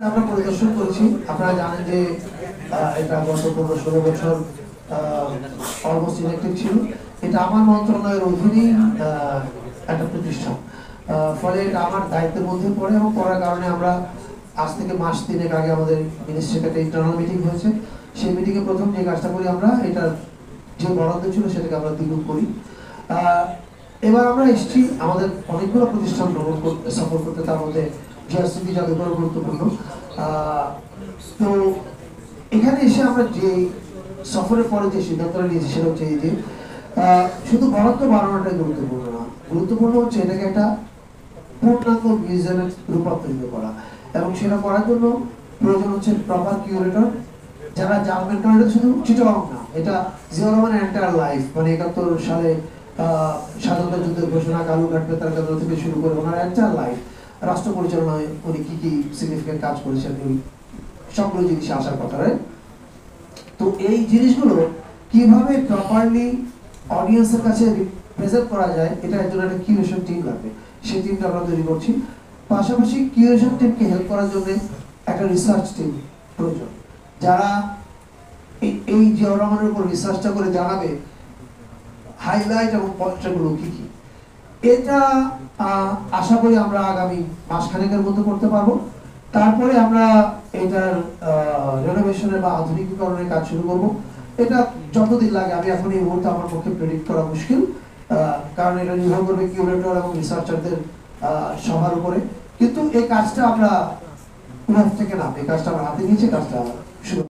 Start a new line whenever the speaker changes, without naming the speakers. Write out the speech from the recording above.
আমরা পরিদর্শন করেছি। আপনারা জানেন যে এটা গত 15-16 বছর অলমোস্ট ইলেকটেড ছিল। এটা আমার মন্ত্রণালয়ের অধীনেই একটা প্রতিষ্ঠান, ফলে এটা আমার দায়িত্বের মধ্যে পড়ে এবং পড়ার কারণে আমরা আজ থেকে মাস 3 আগে আমাদের মিনিস্ট্রিতে একটা ইন্টারনাল মিটিং হয়েছে। সেই মিটিংয়ে প্রথম যে কাজটা করি আমরা, এটা যে বরাদ্দ ছিল সেটাকে আমরা দ্বিগুণ করি। এবার আমরা এসেছি আমাদের অনেকগুলো প্রতিষ্ঠান ভ্রমণ করতে, সফর করতে, তার মধ্যে জিআরসিটি জাদুঘর গুরুত্বপূর্ণ। তো এখানে এসে আমরা যে সফরের পরে যে সিদ্ধান্তটা নিয়েছি সেটা হচ্ছে এই যে শুধু বরাদ্দ বাড়ানোটাই গুরুত্বপূর্ণ না, গুরুত্বপূর্ণ হচ্ছে এটাকে একটা পূর্ণাঙ্গ মিউজিয়ামের রূপান্তরিত করা, এবং সেটা করার জন্য প্রয়োজন হচ্ছে প্রপার কিউরেটর যারা জানবেন। কারণ এটা শুধু চিটাগং না, এটা জিয়াউর রহমানের এন্টায়ার লাইফ, মানে 71 সালে স্বাধীনতা যুদ্ধের ঘোষণা, কালুঘাট বেতার কেন্দ্র থেকে শুরু করে ওনার এন্টায়ার লাইফ, রাষ্ট্র পরিচালনায় উনি কি কি সিগনিফিকেন্ট কাজ করেছেন, এই সবগুলো জিনিস আসার কথা। তো এই জিনিসগুলো কিভাবে প্রপারলি অডিয়েন্সের কাছে প্রেজেন্ট করা যায়, এটার জন্য একটা কিউরেশন টিম লাগবে। সেই টিমটা আমরা তৈরি করছি। পাশাপাশি কিউরেশন টিমকে হেল্প করার জন্য একটা রিসার্চ টিম প্রয়োজন, যারা এই জিয়াউর রহমানের উপর রিসার্চটা করে জানাবে হাইলাইট এবং পয়েন্টগুলো কি কি। এটা আশা করি আমরা আগামী মাসখানেকের মধ্যে করতে পারবো। তারপরে আমরা এটার রেনোভেশনের বা আধুনিকীকরণের কাজ শুরু করব। এটা যতদিন লাগে আমি এখন এই মুহূর্তে আমার পক্ষে প্রেডিক্ট করা মুশকিল, কারণ এটা নির্ভর করবে কিউরেটর এবং রিসার্চারদের সবার উপরে। কিন্তু এই কাজটা আমরা থেকে না, এই কাজটা আমরা হাতে নিয়েছি, কাজটা শুরু